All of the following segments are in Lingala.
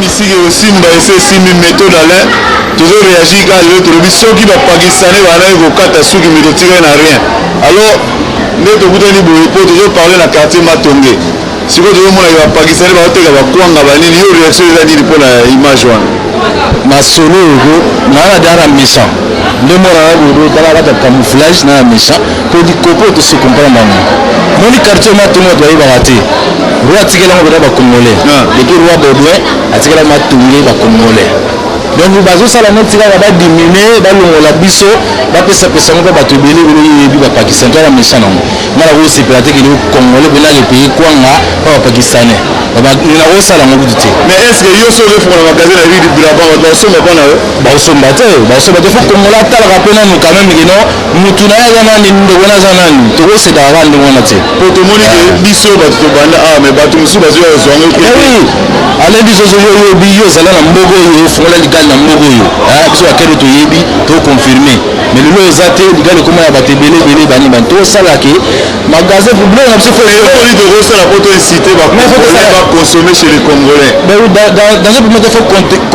misiki osimba ese esimbi méthode alain toujours réagir quand le tolobi soki bapakistanais banayi kokata suki mais totikali na rien alors nde tokutani boye po toujours parler na quartier matonge sikoyo tozomonaki bapakistanais baoteka bakwanga banini yo réaction eza nini mpo na image wana masolo oyo nana dara méchant nde monana boye talakata camouflage nana méchant mpo dikopo tosi comprendre bango moni quartier matonge bato bayebaka te roi atikelanga bena bacongolais depuis roi baudouin atikelanga matonge bacongolais donc bazosala neti kaka badimine balongola biso bapesapesa ngo mpe bato ebele yebi bapakistan to ala méchant nango nga nakosepela te kele congolais mpe nakepaye kwanga mpa bapakistanais nakosala ngo kutu te mais est ce que yo so ozofungola magasin na ville brabant bato basomba mpo na yo basomba te fo kongola atalaka mpe nanu quand même keno mutu na ye aza nani ndeko na aza nani tokosekaka kaka ndenge wana te po tomoni ke biso bato tobanda awa mais bato mosusu bazoya kozwango oui ale biso ozoyobi yo ozala na mboka oyo ofungola likali na mboka oyo biso bakende toyebi toconfirme mais lelo eza te likali ekoma ya bato ebele bani bani tosalake magasin problème na biso foni tokosala po toincite baconsommer chez les congolais dans un premier temps faut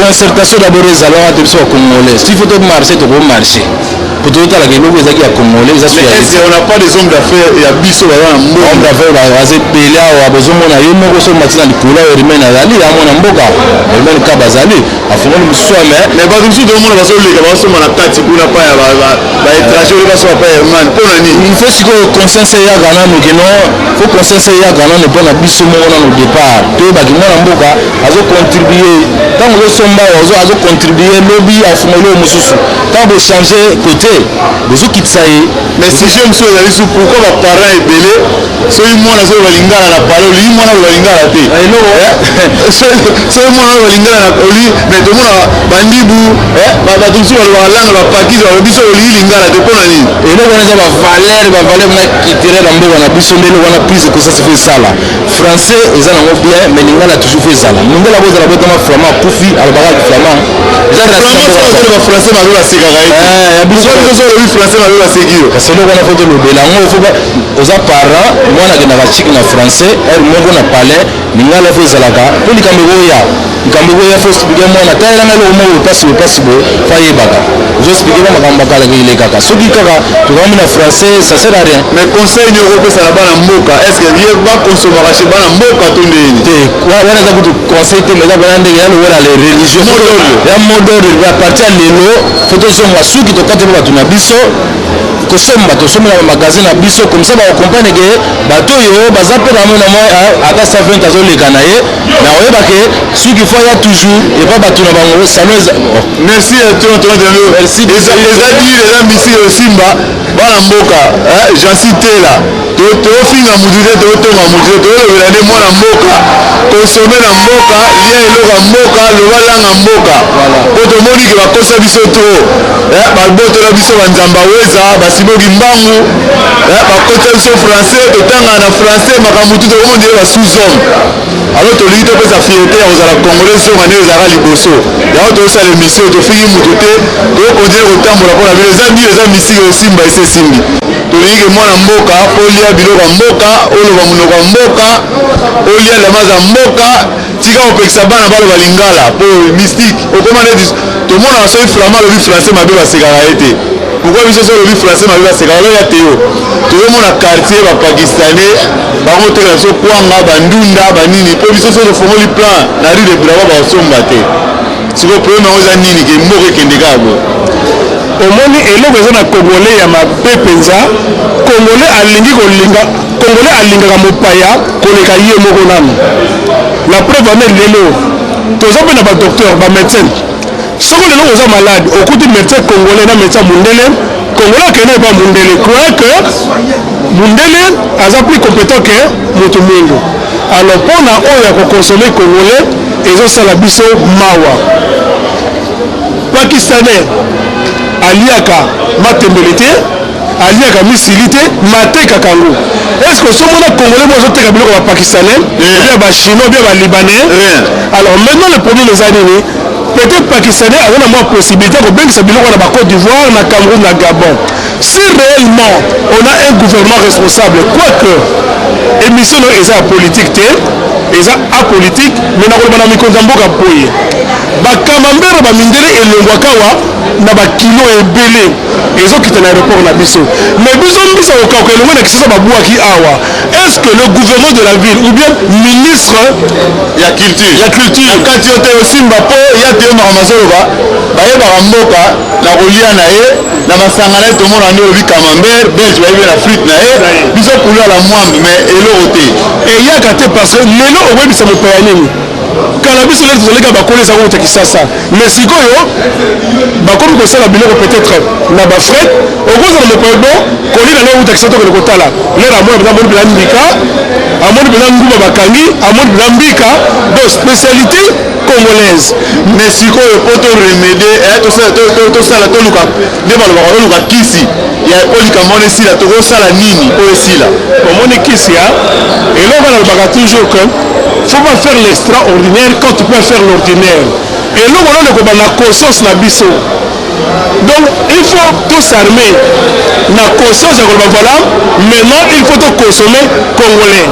concertation d'abord ezalaka te biso bacongolais s'il faut tomarché tokomarché po totalaka eloko ezaki ya congolais eza on n'a pas des hommes d'affaires ya biso baza na mboka homme d'affaires baza ebele awa bozomona yo moko so mati na likolo ayo rimene azali amona mboka rimene ka bazali afungoli mosusu ame mais bato mosusu tomona bazoleka bazosomba na kati kuna pa ya baétranger oyo basoba pa ya mani mpo na nini il faut sikoyo conscience eyaka nanu keno fo conscience eyaka nanu mpo na biso moko nanu départ toyebaki mwana mboka azocontribue ntango ozosomba azocontribue lobi afungoli oyo mosusu ntango bochange côté bozokitisa ye mais sujet mosusu ezali su pourquoi baparent ebele soki mwana soki balingana na pale olingi mwana oyo balingana te soki mwana oyo balingana na oli mais tomona bandibu bato mosusu balobaka langa bapakisi balobi soki olingi lingana te mpo na nini eloko wana eza bavaler mona culturel na mboka na biso nde eloko wana prise conscience fo esala français eza nango bien mais lingana toujours fo ezala mondela bozala botama flamand akufi alobaka flamand bafrançais mabe basekaka olobi français mabe baseki yo kasi eloko wana fo tolobela yango oza parent mwana akendaka chike na français ere moko na palais lingala fo ezalaka mpo likambo ekoya fo explike mwana talelanga eloko moko bopasi boye fo ayebaka ozoexplike ba makambo bakalaka elekaka soki kaka tokambi na français ça sert à rien mais conseil ni okopesa na bana mboka est ce que ye bakonsomaka chez bana mboka to ndeni te wana eza kutu conseil te mais eza bana ndenge yalokola les religieux ya modore ya parti ya lelo fo tozonga suki tokati mpo bato na biso kosomba tosomela bamagasin na biso comme ça bakokomprendre ke bato oyo baza mpe na mona mwa ata 120 azoleka na ye na oyeba ke soki fo ya toujours epa bato na bango sano merci eza misiki osimba bana mboka jansi tela tofinga mutu te totonga mutu te tolobela nde mwana mboka konsome na mboka lia eloko ya mboka loba langa mboka po tomoni ke bakosa biso to babotola biso banzamba weza basiboki mbangu bakota biso français totanga na français makambo tu tokomondele basous-homme alors tolingi topesa fierté ya kozala congolais zonga nde ezalaka liboso yango tozosala émission tofingi mutu te tokokontinue kotambola mpona bino eza nini eza misiki osimba ese esimbi tolingi mwana mboka olia biloko ya mboka oloba monoko ya mboka olia lama za mboka tika kopekisa bana baloba lingala po mystique okoma neti tomonaka soki flamand alobi français mabe basekaka ye te pourquoi biso so olobi français mabe basekaka loya te yo tozomona quartier bapakistanais bango teka biso kwanga bandunda banini mpo biso so tofongoli plan na rue de brava bakosomba te sikoyo problème yango eza nini ke mboka ekende kaka boye omoni eloko eza na congolais ya mabe mpenza congolais alingaka mopaya koleka ye moko nanu la preuve ane lelo toza mpe na badocteur bamédecin soko lelo oza malade okuti médecin congolais na médecin mundele congolais akende epa mundele croye que mundele aza plus compétent que moto mingi alors mpona oyo ya kokonsome congolais ezosala biso mawa pakistanais aliaka matembele te aliaka misili te matekaka yango. Est-ce que somona congolais mo azoteka biloko ba pakistanais bien ba chinois bien ba libanais? Alors maintenant le problème est nini? Peut-être pakistanais a une possibilité de bengisa biloko na ba Côte d'Ivoire, na Cameroun, na Gabon. Si réellement on a un gouvernement responsable, quoique émission est politique te, est apolitique, mais na ko bana mikonza mboka boye. Ba kamambere ba mindele elongwakawa na ba kilo ebele ezokita na aéroport na biso. Mais biso mbisa okako elongwa na kisasa babwaki awa. Est-ce que le gouvernement de la ville ou bien ministre ya culture kati yote osimba po ya te ma mazoloba baye ba mboka na kolia na ye na masanga na to mona ndio bi camembert belge baye na frite na ye biso kulia la mwambe mais eloko te et yaka te parce que lelo obebisa mopaya nini kala biso lelo tozoleka bakolesa ngo te kisasa mais sikoyo bakomi kosala biloko peut-être na bafret okozala mopaya bon kolina lelo uta kisasa tokende kotala lelo amona mpena amoni bila mbika amoni bila nguma bakangi amoni bila mbika donc spécialité congolaise mais sikoyo po to remédier tosala toluka nde balobaka toluka kisi ya olika mona esila tokosala nini po esila omoni kisi ya eloko balobaka toujours que faut pas faire l'extraordinaire quand tu peux faire l'ordinaire et là on a comme la conscience na biso donc il faut tout s'armer na conscience ya koloba voilà maintenant il faut tout consommer congolais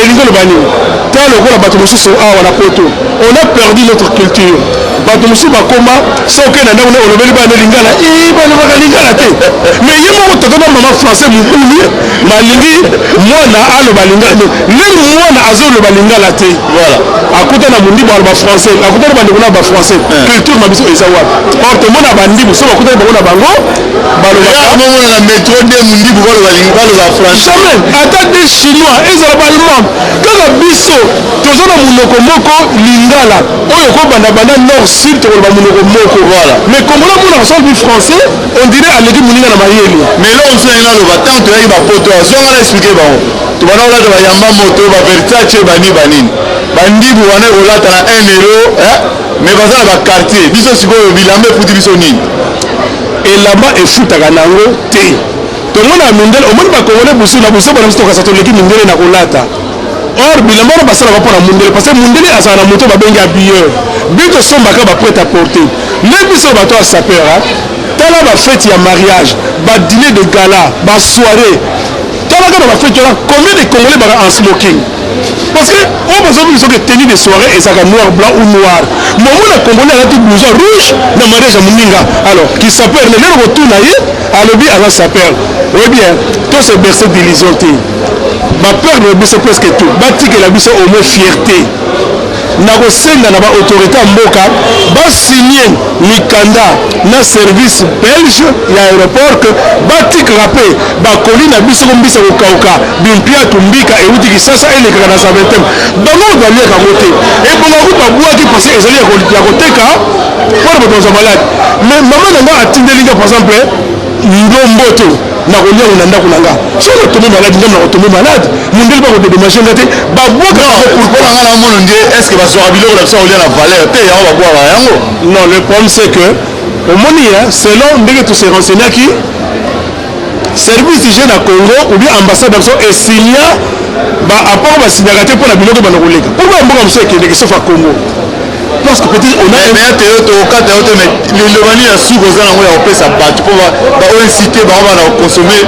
elingi oloba nini ta lokola bato mosusu awa na poto on a perdu notre culture bato mosusu bakoma soki na ndako olobeli bana lingala balobaka lingala te mais ye moko totona mama français mokulu malingi mwana aloba lingala te ndenge mwana azoloba lingala te voilà akuta na mondibo aloba français akuta na bandeko na ba français culture na biso eza wapi or tomona bandibo so bakuta bango na bango balobaka mona na métro de mondibo baloba français jamais ata de chinois ezala baallemand kaka biso toza na monoko moko lingala oyo kobanda nord sud tokoloba monoko moko voilà mais kongola mona asobi français on dirait aleki moninga na mayele mais lo oso yenga loba tant toyaki bapoto azonga na explike bango tobana kolata bayamba moto baversace banini bandibu wana ekolata na 1 euro mais baza na baquartier biso sikoyo bilamba efuti biso nini elamba efutaka nango te tomona mindele omoni bakongole busu na busu bana biso tokasa toleki mindele na kolata or bilamba wana basalaka mpona mundele parce que mundele azala na moto babengi abilleur bito sombaka baprête à porter nde biso bato ya saper tala bafete ya mariage badîner de gala basoirée talaka na bafete wana combien de congolais baka en smoking parce que oyo bazobi biso ke tenue de soirée ezalaka noir blanc ou noir momona congolais alati blouson rouge na mariage ya moninga alors kisaper ne lelo kotuna ye alobi aza saper oyebi to se berce d'illusion te baperdre biso presque tout batikela biso au moins fierté na kosenga na baautorité ya mboka basigne mikanda na service belge ya aéroport ke batikaka mpe bakoli na biso kombisa kokauka bimpiatu mbika euti kisasa elekaka na savetem bango baliaka yango te ebongaku babwaki parce ezali ya koteka mpona bato baza malade mais mama na nga atindelinga par exemple ndomboto na koliango na ndako na nga so natombe malade ngam na kotombe malade mondeli bakodedommage nga te babwaka mpona nga na mono nde est ce que bazwaka biloko na biso kolia na valeur te yango babwaka yango non le problème c'est que omoni selon ndenge tose renseignaki service d'hygiène à Congo ou bien ambassade na biso esinya baapport basinyaka te mpona biloko bana koleka pourquoi mboka mosu ekendeke sauf à Congo parce que peut-être on a mais te yo tokata yo te mais lelobani ya suki oza nango ya kopesa bato mpo baoincite bango bana kokonsome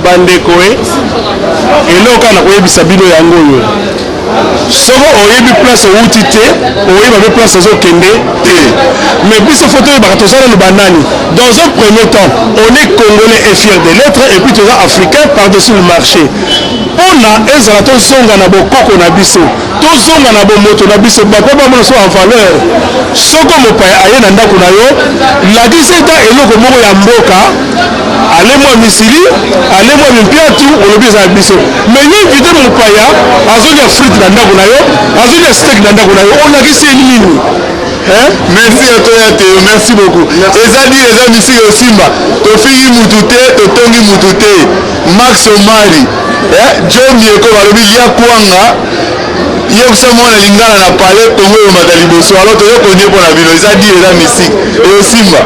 bandeko eloko kaka na koyebisa bino yango oyo soko oyebi place outi te oyeba mpe place ozokende te mais biso fo toyebaka toza nano banani dans un premier temps on est congolais et fier de l'être et puis toza africain par-dessus le marché mpona ezala tozonga na bokoko na biso tozonga na bomoto na biso bape bamona so en valeur soko mopaya aye na ndako na yo lakisi ata eloko moko ya mboka alemwa misili alemwa mimpiatu olobi eza ya biso mais ye invité mopaya azolia frite na ndako na yo azolia steak na ndako na yo olakisi ye nini merci ya toya te merci beaucoup eza dire eza misiki osimba tofingi mutu te totongi mutu te max omari jomi eko balobi lia kwanga yokisa mwana lingala na palais Congo yomata liboso alors toyokonie mpona bino eza dire eza misike eyosimba